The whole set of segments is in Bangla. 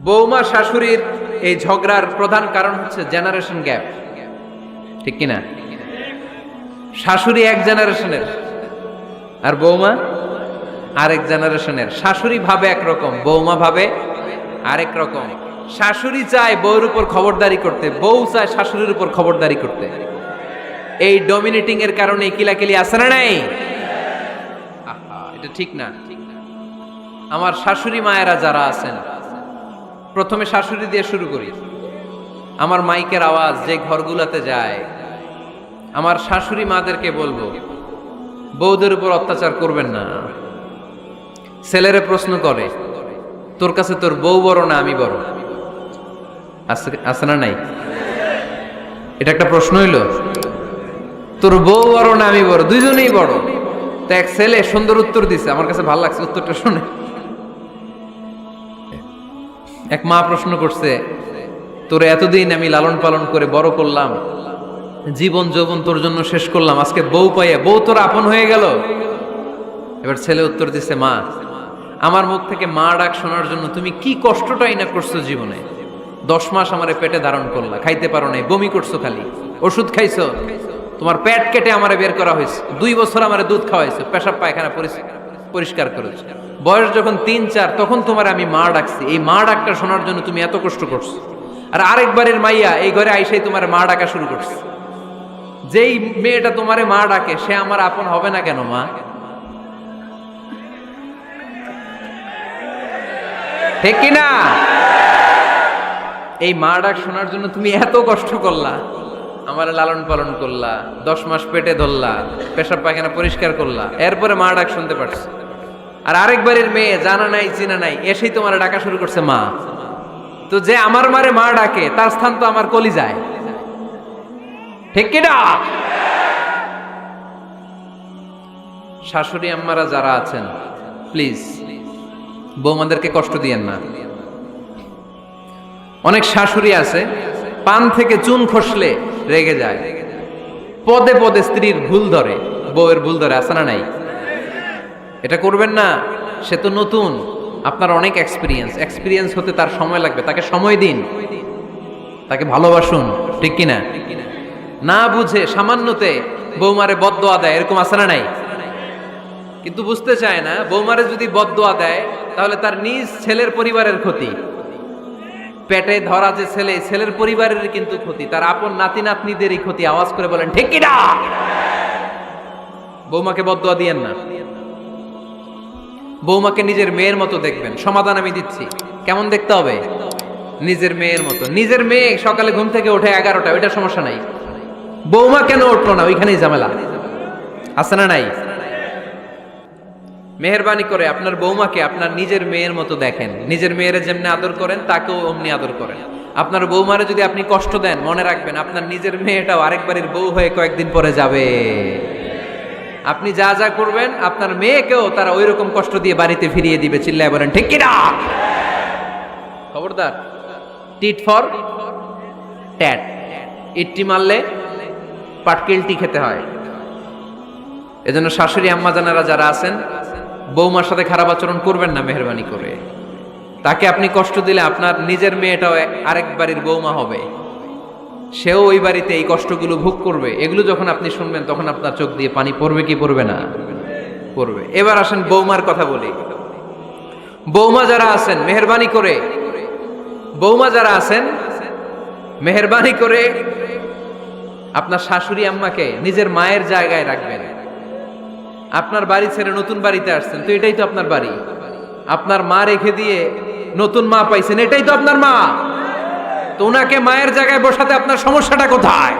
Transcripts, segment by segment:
বৌমা শাশুড়ির এই ঝগড়ার প্রধান কারণ হচ্ছে জেনারেশন গ্যাপ, ঠিক কিনা? শাশুড়ি এক জেনারেশনের আর বৌমা আরেক জেনারেশনের। শাশুড়ি ভাবে একরকম, বৌমা ভাবে আরেক রকম। শাশুড়ি চায় বউর উপর খবরদারি করতে, বউ চায় শাশুড়ির উপর খবরদারি করতে। এই ডমিনেটিং এর কারণে কিলাকিলি আছে না নাই? এটা ঠিক না। আমার শাশুড়ি মায়েরা যারা আছেন, প্রথমে শাশুড়ি দিয়ে শুরু করি। আমার মাইকের আওয়াজ যে ঘরগুলোতে যায়, আমার শাশুড়ি মাদেরকে বলবো, বউদের উপর অত্যাচার করবেন না। ছেলেরে প্রশ্ন করে, তোর কাছে তোর বউ বড় না আমি বড়? আছে না নাই? এটা একটা প্রশ্ন হইল। তোর বউ বড় না আমি বড়? দুইজনেই বড়। তো এক ছেলে সুন্দর উত্তর দিছে, আমার কাছে ভালো লাগছে উত্তরটা শুনে। এক মা প্রশ্ন করছে, তোরে এতদিন আমি লালন পালন করে বড় করলাম, জীবন যৌবন তোর জন্য শেষ করলাম, আজকে বউ পাইয়া বউ তোর আপন হয়ে গেল? এবার ছেলে উত্তর দিছে, মা, আমার মুখ থেকে মা ডাক শোনার জন্য তুমি কি কষ্টটাই না করছো জীবনে। 10 মাস আমারে পেটে ধারণ করলা, খাইতে পারো নাই, বমি করছো, খালি ওষুধ খাইছো, তোমার পেট কেটে আমারে বের করা হয়েছে, 2 বছর আমারে দুধ খাওয়াইছো, পেশাব পায়খানা পরিষ্কার করেছো। বয়স যখন 3-4 তখন তোমার আমি মা ডাকছি, এই মা ডাকটা শোনার জন্য তুমি এত কষ্ট করছো। আর আরেকবারের মাইয়া এই ঘরে আইসাই তোমার মা ডাকা শুরু করছে। যেই মেয়েটা তোমারে মা ডাকে সে আমার আপন হবে না কেন মা? ঠিক কিনা? এই মা ডাক শোনার জন্য তুমি এত কষ্ট করলা, আমার লালন পালন করলা, 10 মাস পেটে ধরলা, পেশাব পায়খানা পরিষ্কার করলা, এরপরে মা ডাক শুনতে পারছে। আর আরেকবারের মেয়ে জানা নাই চিনা নাই এসেই তোমার ডাকা শুরু করছে মা। তো যে আমার মারে মা ডাকে তার স্থান তো আমার কলিজায়, ঠিক কিনা? শাশুড়ি আম্মারা যারা আছেন, প্লিজ বৌমাদেরকে কষ্ট দিয়েন না। অনেক শাশুড়ি আছে পান থেকে চুন খসলে রেগে যায়, পদে পদে স্ত্রীর ভুল ধরে, বউয়ের ভুল ধরে, আছে না নাই? এটা করবেন না। সে তো নতুন, আপনার অনেক এক্সপিরিয়েন্স হতে তার সময় লাগবে, তাকে সময় দিন, তাকে ভালোবাসুন, ঠিক কিনা? না বুঝে সামান্যতে বৌমারে বদদোয়া দেয়, এরকম আছে না নাই? কিন্তু বুঝতে চায় না, বৌমারে যদি বদদোয়া দেয় তাহলে তার নিজ ছেলের পরিবারের ক্ষতি, পেটে ধরা যে ছেলে, ছেলের পরিবারের কিন্তু ক্ষতি, তার আপন নাতি নাতনিদেরই ক্ষতি। আওয়াজ করে বলেন ঠিক কিনা? বৌমাকে বদদোয়া দিয়েন না। বৌমাকে নিজের মেয়ের মতো দেখবেন। সমাধান আমি দিচ্ছি, কেমন দেখতে হবে? নিজের মেয়ের মতো। নিজের মেয়ে সকালে ঘুম থেকে ওঠে 11টা, ওইটা সমস্যা নাই। বৌমা কেন উঠলো না, ওইখানেই ঝামেলা, আছে না নাই? মেহেরবানি করে আপনার বৌমাকে আপনার নিজের মেয়ের মতো দেখেন। নিজের মেয়েরে যেমনি আদর করেন তাকেও অমনি আদর করেন। আপনার বৌমারে যদি আপনি কষ্ট দেন, মনে রাখবেন আপনার নিজের মেয়েটাও আরেকবারের বউ হয়ে কয়েকদিন পরে যাবে। আপনি যা যা করবেন আপনার মেয়েকেও তারা ওই রকম কষ্ট দিয়ে বাড়িতে ফিরিয়ে দিবে। চিল্লায় বলেন ঠিক কিনা? খবরদার, টিট ফর ট্যাট। ইট্টি মারলে পাটকেলটি খেতে হয়। এজন্য শাশুড়ি আম্মা জানারা যারা আছেন, বৌমার সাথে খারাপ আচরণ করবেন না মেহেরবানি করে। তাকে আপনি কষ্ট দিলে আপনার নিজের মেয়েটাও আরেক বাড়ির বৌমা হবে, সেও ওই বাড়িতে এই কষ্টগুলো ভোগ করবে। এগুলো যখন আপনি শুনবেন তখন আপনার চোখ দিয়ে পানি পড়বে কি পড়বে না? পড়বে। এবার আসেন বৌমার কথা বলি। বৌমা যারা আছেন মেহেরবানি করে, বৌমা যারা আছেন মেহেরবানি করে আপনার শাশুড়ি আম্মাকে নিজের মায়ের জায়গায় রাখবেন। আপনার বাড়ি ছেড়ে নতুন বাড়িতে আসছেন, তো এটাই তো আপনার বাড়ি। আপনার মা রেখে দিয়ে নতুন মা পাইছেন, এটাই তো আপনার মা। তো ওনাকে মায়ের জায়গায় বসাতে আপনার সমস্যাটা কোথায়?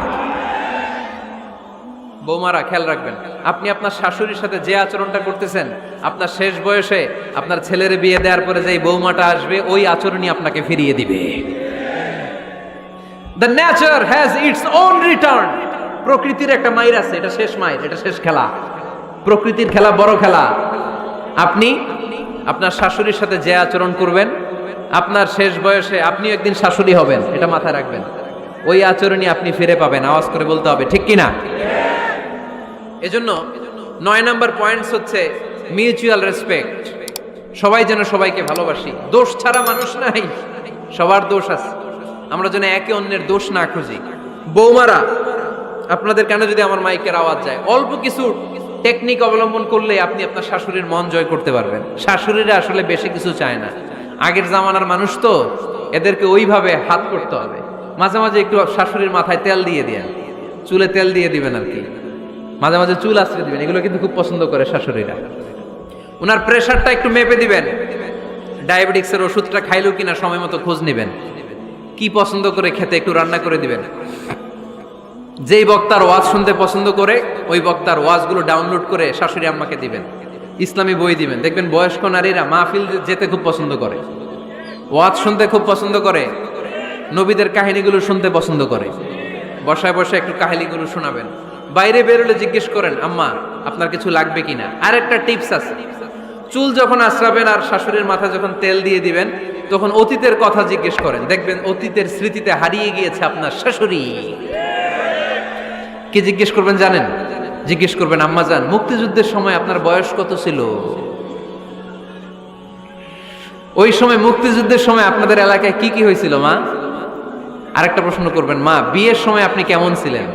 বৌমারা খেয়াল রাখবেন, আপনি আপনার শাশুড়ির সাথে যে আচরণটা করতেছেন, আপনার শেষ বয়সে আপনার ছেলের বিয়ে দেওয়ার পরে যে বৌমাটা আসবে ওই আচরণই আপনাকে ফিরিয়ে দিবে। The nature has its own return. প্রকৃতির একটা মাইর আছে, এটা শেষ মাইর, এটা শেষ খেলা। প্রকৃতির খেলা বড় খেলা। আপনি আপনার শাশুড়ির সাথে যে আচরণ করবেন, আপনার শেষ বয়সে আপনি একদিন শাশুড়ি হবেন, এটা মাথায় রাখবেন। ওই আচরণই আপনি ফিরে পাবেন। আওয়াজ করে বলতে হবে ঠিক কিনা? এজন্য 9 নাম্বার পয়েন্টস হচ্ছে মিউচুয়াল রেসপেক্ট। সবাই যেন সবাইকে ভালোবাসি। দোষ ছাড়া মানুষ নাই। সবার দোষ আছে, আমরা যেন একে অন্যের দোষ না খুঁজি। বৌমারা, আপনাদের কানে যদি আমার মাইকের আওয়াজ যায়, অল্প কিছু টেকনিক অবলম্বন করলে আপনি আপনার শাশুড়ির মন জয় করতে পারবেন। শাশুড়িরা আসলে বেশি কিছু চায় না, আগের জামানার মানুষ তো, এদেরকে ওইভাবে হাত করতে হবে। মাঝে মাঝে একটু শাশুড়ির মাথায় তেল দিয়ে দেন, চুলে তেল দিয়ে দিবেন আর কি, মাঝে মাঝে চুল আশ্রয় দিবেন, এগুলো কিন্তু খুব পছন্দ করে শাশুড়িরা। ওনার প্রেশারটা একটু মেপে দিবেন, ডায়াবেটিক্সের ওষুধটা খাইলো কিনা সময় মতো খোঁজ নেবেন, কি পছন্দ করে খেতে একটু রান্না করে দিবেন। যেই বক্তার ওয়াজ শুনতে পছন্দ করে ওই বক্তার ওয়াজগুলো ডাউনলোড করে শাশুড়ি আম্মাকে দিবেন, ইসলামী বই দিবেন। দেখবেন বয়স্ক নারীরা মাহফিল যেতে খুব পছন্দ করে, ওয়াজ শুনতে খুব পছন্দ করে, নবীদের কাহিনীগুলো শুনতে পছন্দ করে। বসায় বসে একটু কাহিনীগুলো শোনাবেন। বাইরে বেরোলে জিজ্ঞেস করেন, আম্মা আপনার কিছু লাগবে কিনা। আর একটা টিপস আছে, চুল যখন আশ্রাবেন আর শাশুড়ির মাথা যখন তেল দিয়ে দিবেন, তখন অতীতের কথা জিজ্ঞেস করেন। দেখবেন অতীতের স্মৃতিতে হারিয়ে গিয়েছে আপনার শাশুড়ি। কি জিজ্ঞেস করবেন জানেন? জিজ্ঞেস করবেন, আম্মা জান, মুক্তিযুদ্ধের সময় আপনার বয়স কত ছিল? ওই সময় মুক্তিযুদ্ধের সময় আপনাদের এলাকায় কি কি হয়েছিল মা? আরেকটা প্রশ্ন করবেন, মা বিয়ের সময় আপনি কেমন ছিলেন?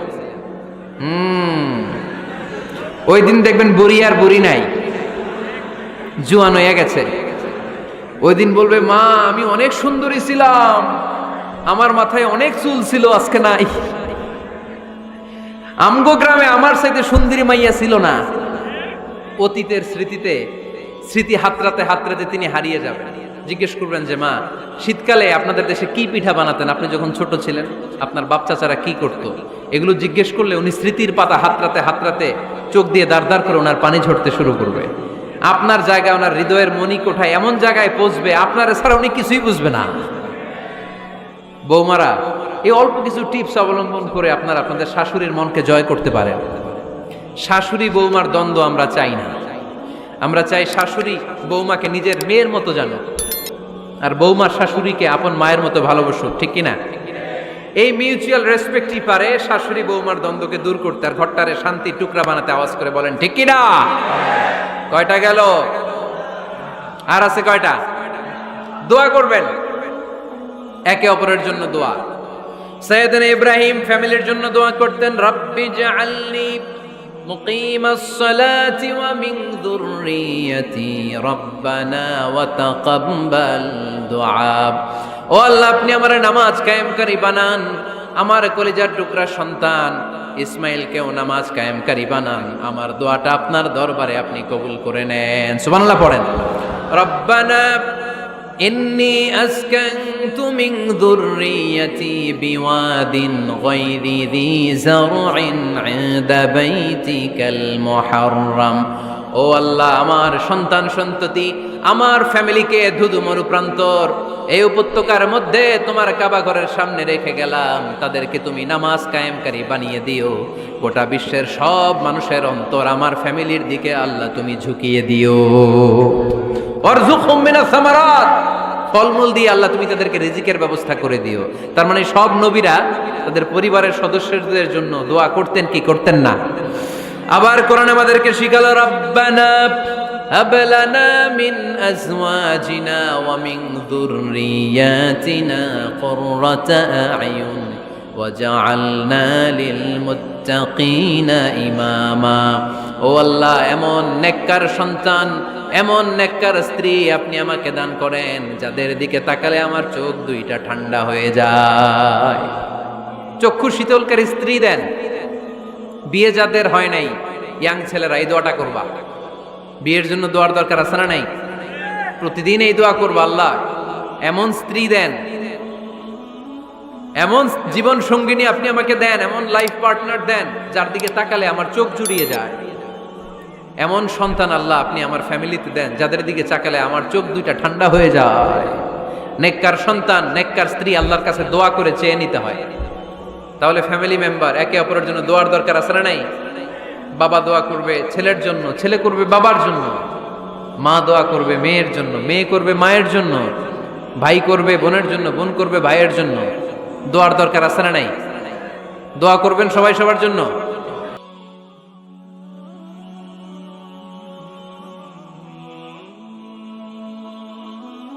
ওই দিন দেখবেন বুড়ি আর বুড়ি নাই, জুয়ান হয়ে গেছে। ওই দিন বলবে, মা আমি অনেক সুন্দরী ছিলাম, আমার মাথায় অনেক চুল ছিল, আজকে নাই। আমগো গ্রামে আমার সাথে সুন্দরী মাইয়া ছিল না। অতীতের স্মৃতিতে, স্মৃতি হাতরাতে হাতরাতে তিনি হারিয়ে যাবেন। জিজ্ঞেস করবেন যে, মা শীতকালে আপনাদের দেশে কি পিঠা বানাতেন আপনি যখন ছোট ছিলেন? আপনার বাপ চাচারা কি করত? এগুলো জিজ্ঞেস করলে উনি স্মৃতির পাতা হাতরাতে হাতরাতে চোখ দিয়ে দাঁড় দাঁড় করে ওনার পানি ঝরতে শুরু করবে। আপনার জায়গায়, ওনার হৃদয়ের মনি কোঠায় এমন জায়গায় পৌঁছবে, আপনার ছাড়া উনি কিছুই বুঝবে না। বৌমারা, এই অল্প কিছু টিপস অবলম্বন করে আপনারা আপনাদের শাশুড়ির মনকে জয় করতে পারেন। শাশুড়ি বৌমার দ্বন্দ্ব আমরা চাই না, আমরা চাই শাশুড়ি বৌমাকে নিজের মেয়ের মতো জানো, আর বৌমার শাশুড়িকে আপন মায়ের মতো ভালোবাসুক, ঠিক কিনা? এই মিউচুয়াল রেসপেক্টই পারে শাশুড়ি বৌমার দ্বন্দ্বকে দূর করতে আর ঘরটারে শান্তি টুকরা বানাতে। আওয়াজ করে বলেন ঠিক কিনা? কয়টা গেল? আর আছে কয়টা? দোয়া করবেন একে অপরের জন্য। দোয়া, সাইয়েদনা ইব্রাহিম ফ্যামিলির জন্য দোয়া করতেন, রব্বি জাআলনি মুকিমাস সালাতি ওয়া মিন যুররিয়াতি রব্বানা ওয়া তাকাব্বাল দুআ। ও আল্লাহ, আপনি আমার নামাজ কায়েমকারী বানান, আমার কলিজার টুকরা সন্তান ইসমাইলকেও নামাজ কায়েমকারী বানান, আমার দোয়াটা আপনার দরবারে আপনি কবুল করে নেন। সুবহানাল্লাহ পড়েন। রব্বানা ইন্নী আসকানতু মিন যুররিয়াতি বিওয়াদিন গায়রি যী যারইন ইনদা বাইতিকাল মুহাররাম। ও আল্লাহ, আমার সন্তান সন্ততি, আমার ফ্যামিলিকে ধুধু মরুপ্রান্তর এই উপত্যকার মধ্যে তোমার কাবা ঘরের সামনে রেখে গেলাম, তাদেরকে তুমি নামাজ কায়েমকারী বানিয়ে দিও। গোটা বিশ্বের সব মানুষের অন্তর আমার ফ্যামিলির দিকে আল্লাহ তুমি ঝুঁকিয়ে দিও। ওয়ারযুকহুম মিনাস সামারাত, ফলমূল দিয়ে আল্লাহ তুমি তাদেরকে রিজিকের ব্যবস্থা করে দিও। তার মানে সব নবীরা তাদের পরিবারের সদস্যদের জন্য দোয়া করতেন কি করতেন না? আবার কোরআন আমাদেরকে শিখালো, রব্বানা হাব লানা মিন আজওয়াজিনা ওয়া মিন যুররিয়াতিনা কুররাতা আ'য়ুন ওয়াজআলনা লিল মুত্তাকিনা ইমামা। ও আল্লাহ, এমন নেককার সন্তান, এমন নেককার স্ত্রী আপনি আমাকে দান করেন যাদের দিকে তাকালে আমার চোখ দুইটা ঠান্ডা হয়ে যায়। চক্ষু শীতলকারী স্ত্রী দেন। বিয়ে যাদের হয় নাই, ইয়াং ছেলেরা এই দোয়াটা করবা। বিয়ের জন্য দোয়ার দরকার আছে না নাই? প্রতিদিন এই দোয়া করবা, আল্লাহ এমন স্ত্রী দেন, এমন জীবন সঙ্গিনী আপনি আমাকে দেন, এমন লাইফ পার্টনার দেন যার দিকে তাকালে আমার চোখ জুড়িয়ে যায়। এমন সন্তান আল্লাহ আপনি আমার ফ্যামিলিতে দেন যাদের দিকে তাকালে আমার চোখ দুইটা ঠান্ডা হয়ে যায়। নেককার সন্তান, নেককার স্ত্রী আল্লাহর কাছে দোয়া করে চেয়ে নিতে হয়। তাহলে ফ্যামিলি মেম্বার একে অপরের জন্য দোয়ার দরকার আছে না নাই? বাবা দোয়া করবে ছেলের জন্য, ছেলে করবে বাবার জন্য, মা দোয়া করবে মেয়ের জন্য, মেয়ে করবে মায়ের জন্য, ভাই করবে বোনের জন্য, বোন করবে ভাইয়ের জন্য। দোয়ার দরকার আছে না নাই? দোয়া করবেন সবাই সবার জন্য।